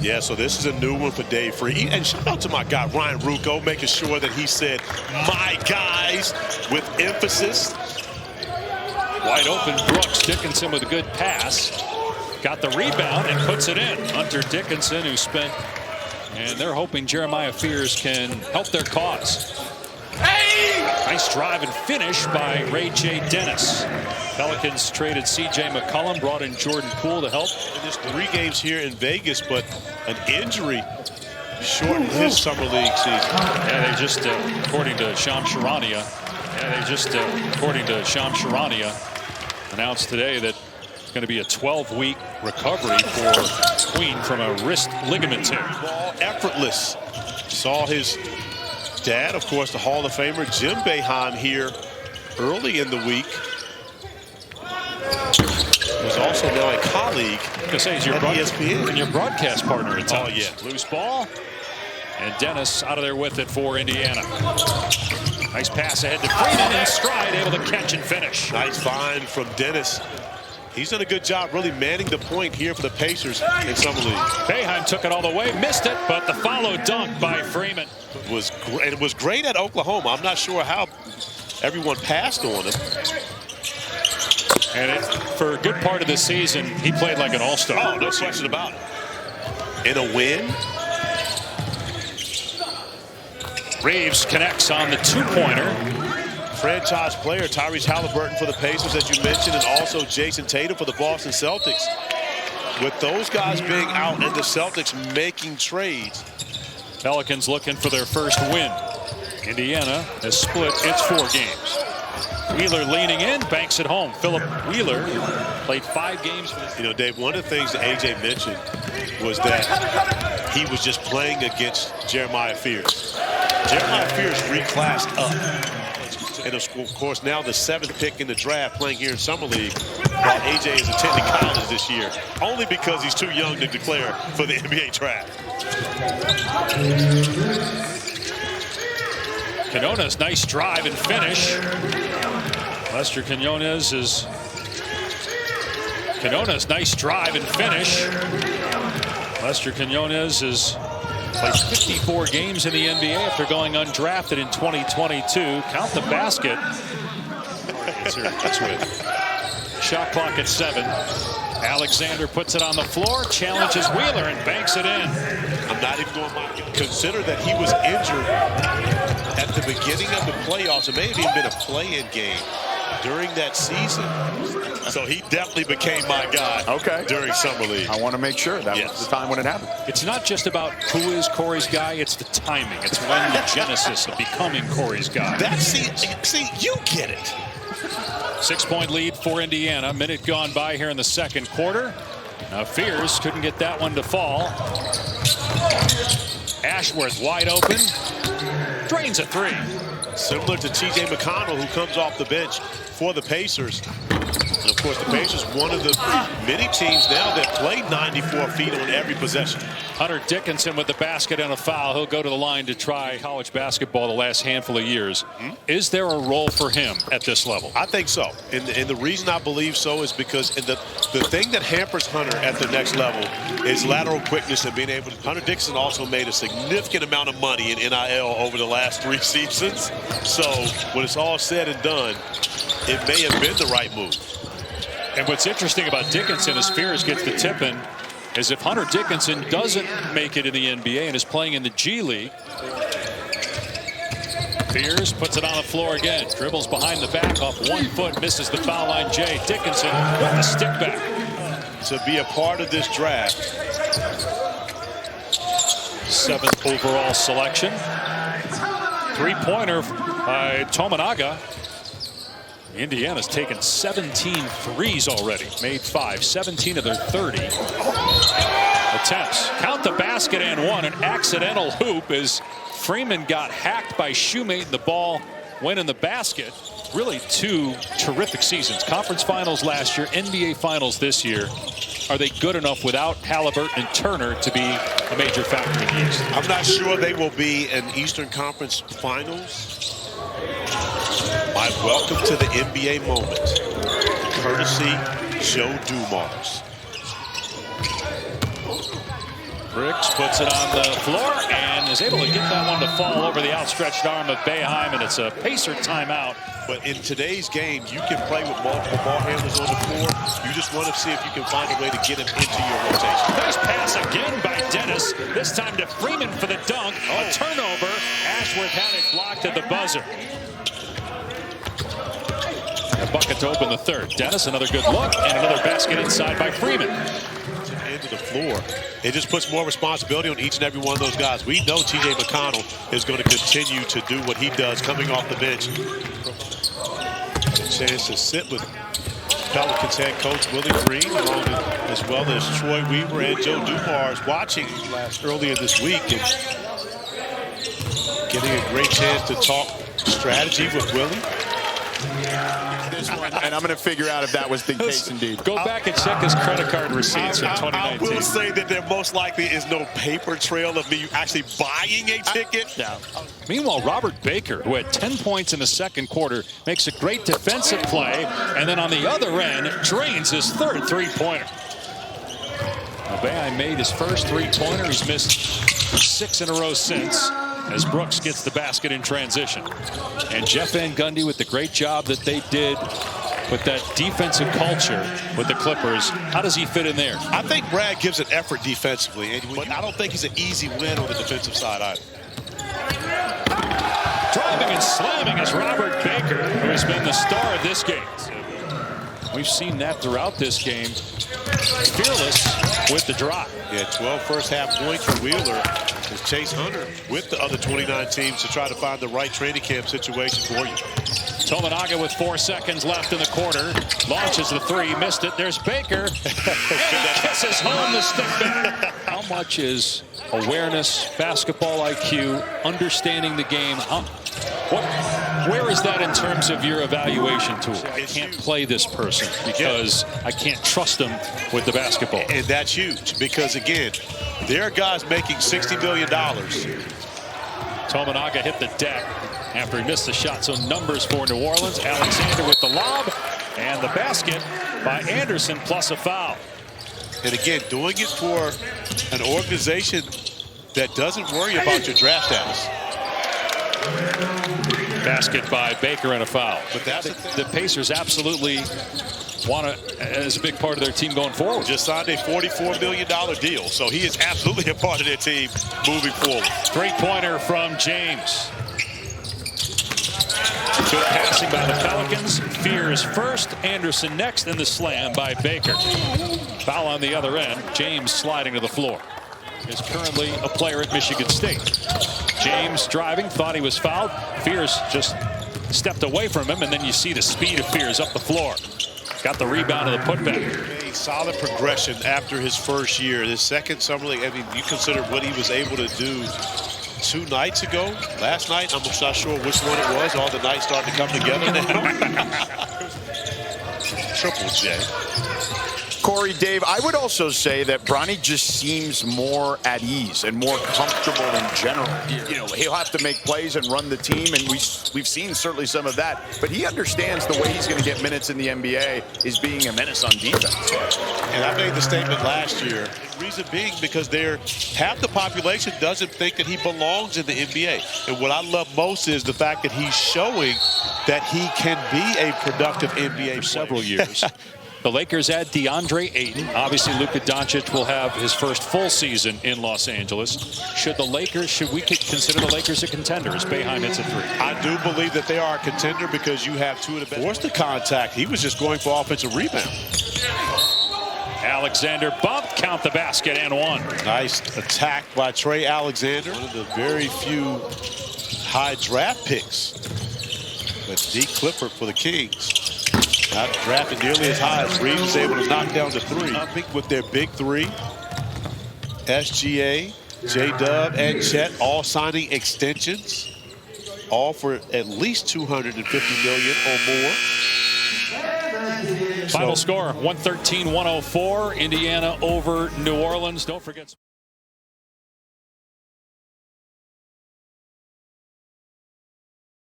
Yeah, so this is a new one for Dave Free. And shout out to my guy, Ryan Rucco, making sure that he said, my guys, with emphasis. Wide open Brooks. Dickinson with a good pass. Got the rebound and puts it in. Hunter Dickinson, who spent, and they're hoping Jeremiah Fears can help their cause. Hey! Nice drive and finish by Ray J. Dennis. Pelicans traded C.J. McCollum, brought in Jordan Poole to help. There's 3 games here in Vegas, but an injury shortened his summer league season. Yeah, they just, according to Shams Charania, announced today that it's going to be a 12-week recovery for Queen from a wrist ligament tear. Ball effortless. Saw his dad, of course, the Hall of Famer Jim Boeheim here early in the week. Was also now a colleague at ESPN. And your broadcast partner at times. Oh, yeah. Loose ball. And Dennis out of there with it for Indiana. Nice pass ahead to Freeman in stride, able to catch and finish. Nice find from Dennis. He's done a good job really manning the point here for the Pacers in Summer League. Boeheim took it all the way, missed it, but the follow dunk by Freeman. It was great at Oklahoma. I'm not sure how everyone passed on him. And for a good part of the season, he played like an all-star. Oh, no question about it. In a win. Reeves connects on the two-pointer. Franchise player Tyrese Halliburton for the Pacers, as you mentioned, and also Jason Tatum for the Boston Celtics. With those guys being out and the Celtics making trades. Pelicans looking for their first win. Indiana has split its 4 games. Wheeler leaning in, banks it home. Philip Wheeler played 5 games. You know, Dave, one of the things that AJ mentioned was that he was just playing against Jeremiah Fears. Jeremiah Fears reclassed up. And of course, now the 7th pick in the draft, playing here in Summer League, while AJ is attending college this year, only because he's too young to declare for the NBA draft. Quinones, nice drive and finish. Lester Quinones, nice drive and finish. Lester Quinones is played 54 games in the NBA after going undrafted in 2022. Count the basket. Shot clock at 7. Alexander puts it on the floor, challenges Wheeler and banks it in. I'm not even going to consider that he was injured at the beginning of the playoffs. It may have even been a play-in game during that season. So he definitely became my guy during Summer League. I want to make sure that was the time when it happened. It's not just about who is Corey's guy, it's the timing. It's when the genesis of becoming Corey's guy. See, you get it. 6-point lead for Indiana. Minute gone by here in the second quarter. Now Fears couldn't get that one to fall. Ashworth wide open. Drains a 3. Similar to T.J. McConnell, who comes off the bench for the Pacers. And of course, the Pacers, one of the many teams now that play 94 feet on every possession. Hunter Dickinson with the basket and a foul. He'll go to the line to try college basketball the last handful of years. Is there a role for him at this level? I think so. And the reason I believe so is because the thing that hampers Hunter at the next level is lateral quickness and being able to. Hunter Dickinson also made a significant amount of money in NIL over the last 3 seasons. So when it's all said and done, it may have been the right move. And what's interesting about Dickinson as Fears gets the tip in is if Hunter Dickinson doesn't make it in the NBA and is playing in the G League, Fears puts it on the floor again, dribbles behind the back off 1 foot, misses the foul line. Jay Dickinson with the stick back. To be a part of this draft. 7th overall selection. 3-pointer by Tominaga. Indiana's taken 17 threes already, made 5, 17 of their 30 attempts. Count the basket and 1, an accidental hoop as Freeman got hacked by Shoemate and the ball went in the basket. Really 2 terrific seasons. Conference finals last year, NBA finals this year. Are they good enough without Halliburton and Turner to be a major factor in the East? I'm not sure they will be in Eastern Conference finals. My welcome to the NBA moment, courtesy Joe Dumars. Briggs puts it on the floor and is able to get that one to fall over the outstretched arm of Boeheim, and it's a Pacer timeout. But in today's game, you can play with multiple ball handlers on the floor. You just want to see if you can find a way to get him into your rotation. Nice pass again by Dennis, this time to Freeman for the dunk. A turnover. Ashworth had it blocked at the buzzer. A bucket to open the third. Dennis, another good look, and another basket inside by Freeman. Into the floor. It just puts more responsibility on each and every one of those guys. We know T.J. McConnell is going to continue to do what he does coming off the bench. A chance to sit with Pelicans head coach Willie Green, as well as Troy Weaver and Joe Dumars watching earlier this week and getting a great chance to talk strategy with Willie. And I'm going to figure out if that was the case indeed. Go back and check his credit card receipts from 2019. I will say that there most likely is no paper trail of me actually buying a ticket. Meanwhile, Robert Baker, who had 10 points in the second quarter, makes a great defensive play, and then on the other end, drains his third three-pointer. Boeheim made his first three-pointer. He's missed 6 in a row since, as Brooks gets the basket in transition. And Jeff Van Gundy with the great job that they did with that defensive culture with the Clippers. How does he fit in there? I think Brad gives an effort defensively, but I don't think he's an easy win on the defensive side either. Driving and slamming is Robert Baker, who has been the star of this game. We've seen that throughout this game. Fearless with the drop. Yeah, 12 first half points for Wheeler. As Chase Hunter with the other 29 teams to try to find the right training camp situation for you. Tominaga with 4 seconds left in the quarter. Launches the three, missed it. There's Baker. And he kisses home the stick back. How much is awareness, basketball IQ, understanding the game? Where is that in terms of your evaluation tool? I can't play this person because I can't trust them with the basketball. And that's huge because, again, there are guys making $60 million. Tominaga hit the deck after he missed the shot. So numbers for New Orleans. Alexander with the lob and the basket by Anderson plus a foul. And again, doing it for an organization that doesn't worry about your draft status. Basket by Baker and a foul. But that's the Pacers absolutely want to, as a big part of their team going forward. Just signed a $44 million deal, so he is absolutely a part of their team moving forward. Three-pointer from James. Good passing by the Pelicans. Fears first, Anderson next, and the slam by Baker. Foul on the other end. James sliding to the floor. Is currently a player at Michigan State. James driving, thought he was fouled. Fears just stepped away from him, and then you see the speed of Fears up the floor. Got the rebound of the putback. A solid progression after his first year. His second summer league, I mean, you consider what he was able to do 2 nights ago. Last night, I'm not sure which one it was. All the nights starting to come together now. Triple J. Corey, Dave, I would also say that Bronny just seems more at ease and more comfortable in general. You know, he'll have to make plays and run the team, and we've seen certainly some of that. But he understands the way he's going to get minutes in the NBA is being a menace on defense. And I made the statement last year. Reason being because half the population doesn't think that he belongs in the NBA. And what I love most is the fact that he's showing that he can be a productive NBA player. For several years. The Lakers add DeAndre Ayton. Obviously, Luka Doncic will have his first full season in Los Angeles. Should we consider the Lakers a contender as Boeheim hits a three? I do believe that they are a contender because you have 2 of the best. Forced the contact. He was just going for offensive rebound. Alexander bumped, count the basket, and one. Nice attack by Trey Alexander. One of the very few high draft picks. But D. Clifford for the Kings. Not drafted nearly as high as Reeves was able to knock down the 3. With their big 3, SGA, J-Dub, and Chet all signing extensions, all for at least $250 million or more. Final score, 113-104, Indiana over New Orleans. Don't forget.